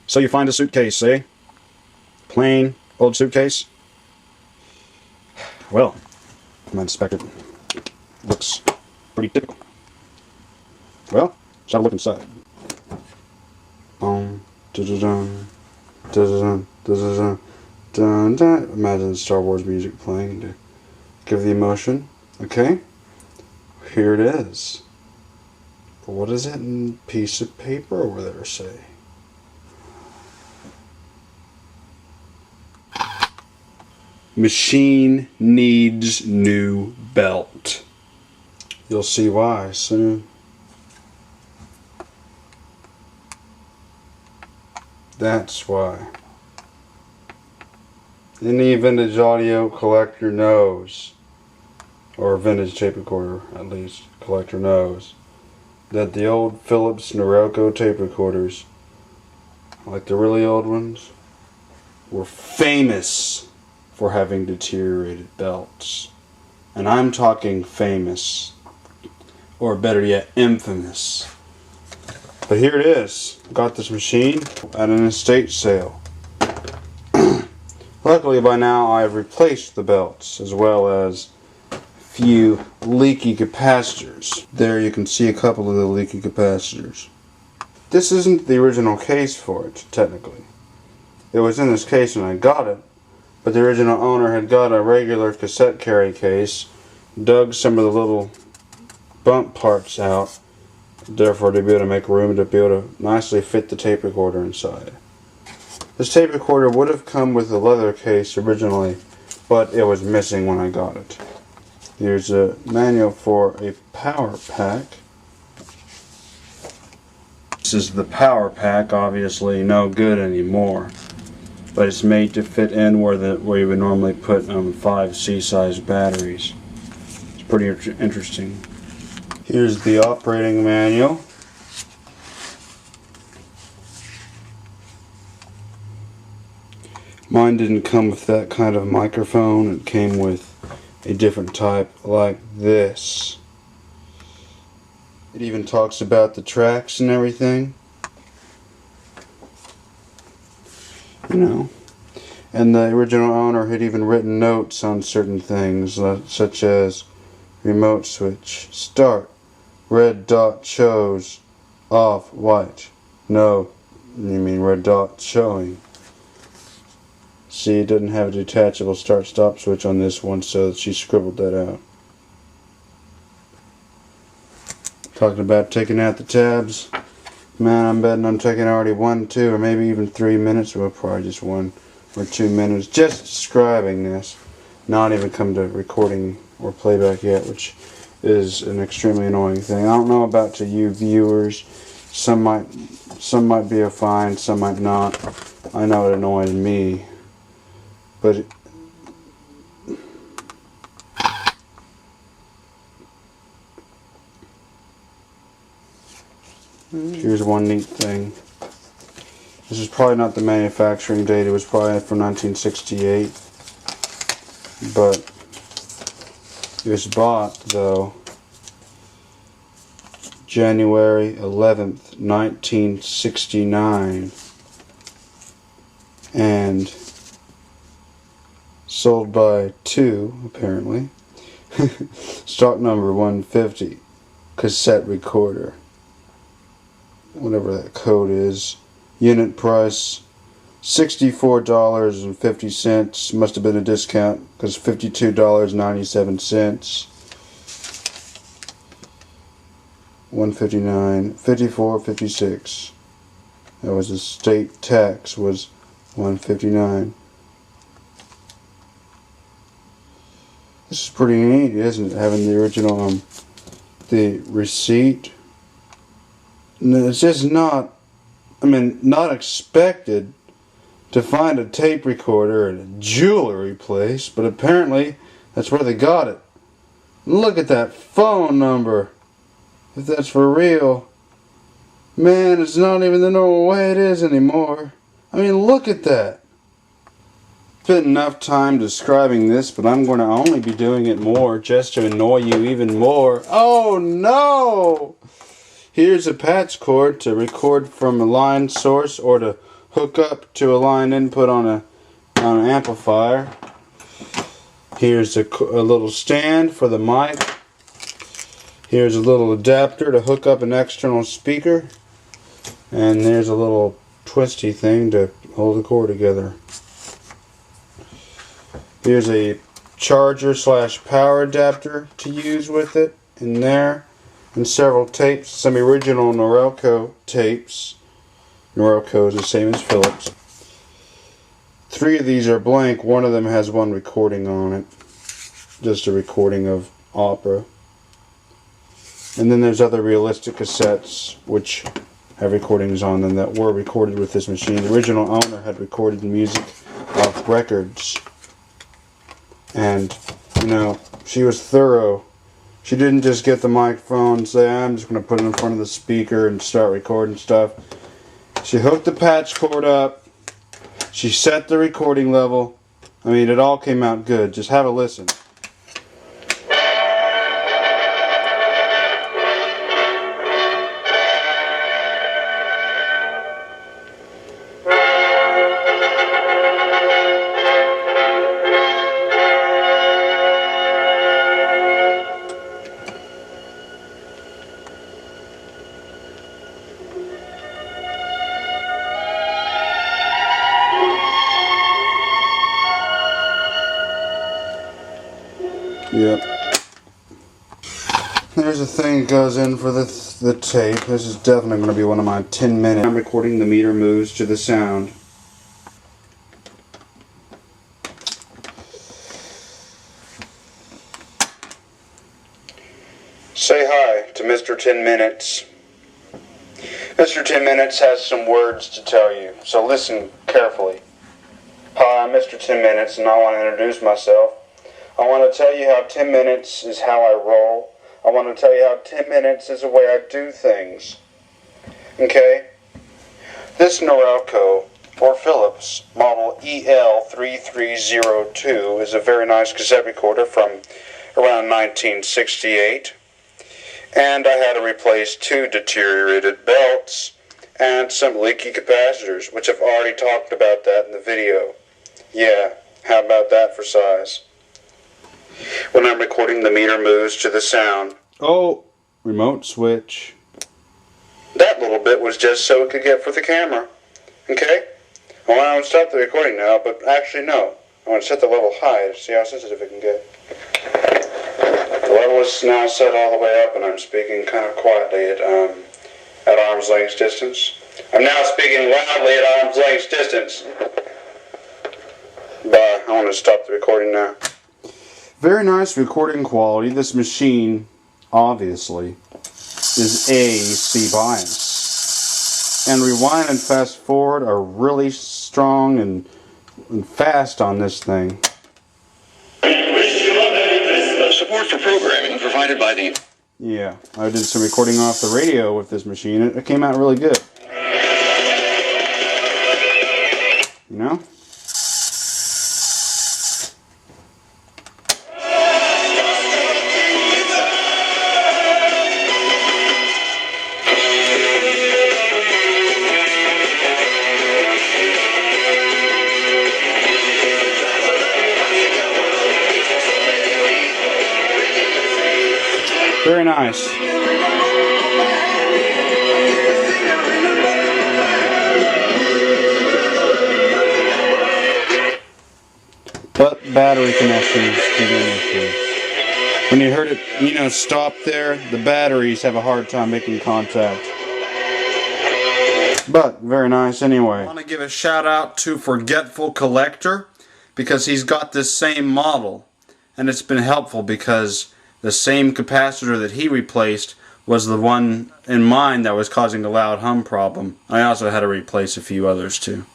So you find a suitcase, eh? Plain old suitcase. Well, I inspect it. Looks pretty typical. Well, let's have a look inside. Imagine Star Wars music playing to give the emotion. Okay, here it is. What is it in a piece of paper over there say? Machine needs new belt. You'll see why soon. That's why. Any vintage audio collector knows, or vintage tape recorder at least, collector knows, that the old Philips Norelco tape recorders, like the really old ones, were famous for having deteriorated belts. And I'm talking famous, or better yet, infamous. But here it is. Got this machine at an estate sale. Luckily by now I've replaced the belts as well as a few leaky capacitors. There you can see a couple of the leaky capacitors. This isn't the original case for it, technically. It was in this case when I got it, but the original owner had got a regular cassette carry case, dug some of the little bump parts out, therefore to be able to make room to be able to nicely fit the tape recorder inside. This tape recorder would have come with a leather case originally, but it was missing when I got it. Here's a manual for a power pack. This is the power pack, obviously no good anymore, but it's made to fit in where you would normally put 5 C-size batteries. It's pretty interesting. Here's the operating manual. Mine didn't come with that kind of microphone. It came with a different type like this. It even talks about the tracks and everything. You know. And the original owner had even written notes on certain things, such as remote switch, start, red dot shows, off, white. No, you mean red dot showing. See, it doesn't have a detachable start-stop switch on this one, so she scribbled that out. Talking about taking out the tabs. Man, I'm betting I'm taking already 1, 2, or maybe even 3 minutes, or probably just 1 or 2 minutes, just describing this. Not even come to recording or playback yet, which is an extremely annoying thing. I don't know about to you viewers. Some might be fine, some might not. I know it annoys me. But here's one neat thing. This is probably not the manufacturing date. It was probably from 1968. But it was bought, though, January 11th, 1969. And sold by 2, apparently. Stock number 150. Cassette recorder. Whatever that code is. Unit price $64.50. Must have been a discount because $52.97. 159, 54, 56. That was the state tax was 159. This is pretty neat, isn't it? Having the original, the receipt. No, it's just not, not expected to find a tape recorder at a jewelry place, but apparently that's where they got it. Look at that phone number. If that's for real. Man, it's not even the normal way it is anymore. Look at that. Spent enough time describing this, but I'm going to only be doing it more just to annoy you even more. Oh no! Here's a patch cord to record from a line source or to hook up to a line input on an amplifier. Here's a little stand for the mic. Here's a little adapter to hook up an external speaker. And there's a little twisty thing to hold the cord together. Here's a charger / power adapter to use with it in there. And several tapes, some original Norelco tapes. Norelco is the same as Philips. 3 of these are blank. One of them has one recording on it. Just a recording of opera. And then there's other realistic cassettes which have recordings on them that were recorded with this machine. The original owner had recorded music off records. And, you know, she was thorough. She didn't just get the microphone and say, I'm just going to put it in front of the speaker and start recording stuff. She hooked the patch cord up. She set the recording level. I mean, it all came out good. Just have a listen. Yep. There's a thing that goes in for the tape. This is definitely going to be one of my 10-minute. I'm recording, the meter moves to the sound. Say hi to Mr. 10 Minutes. Mr. 10 Minutes has some words to tell you, so listen carefully. Hi, I'm Mr. 10 Minutes, and I want to introduce myself. I want to tell you how 10 minutes is how I roll. I want to tell you how 10 minutes is the way I do things. Okay? This Norelco, or Philips, model EL3302 is a very nice cassette recorder from around 1968. And I had to replace 2 deteriorated belts and some leaky capacitors, which I've already talked about that in the video. Yeah, how about that for size? When I'm recording, the meter moves to the sound. Oh, remote switch. That little bit was just so it could get for the camera. Okay? I want to stop the recording now, but actually no. I want to set the level high to see how sensitive it can get. The level is now set all the way up, and I'm speaking kind of quietly at arm's length distance. I'm now speaking loudly at arm's length distance. Bye. I want to stop the recording now. Very nice recording quality. This machine, obviously, is AC bias. And rewind and fast forward are really strong and fast on this thing. Support for programming provided by the... Yeah, I did some recording off the radio with this machine. It came out really good. You know? Very nice. But battery connections can be an issue. When you heard it, stop there, the batteries have a hard time making contact. But very nice anyway. I want to give a shout out to Forgetful Collector because he's got this same model, and it's been helpful because the same capacitor that he replaced was the one in mine that was causing the loud hum problem. I also had to replace a few others too.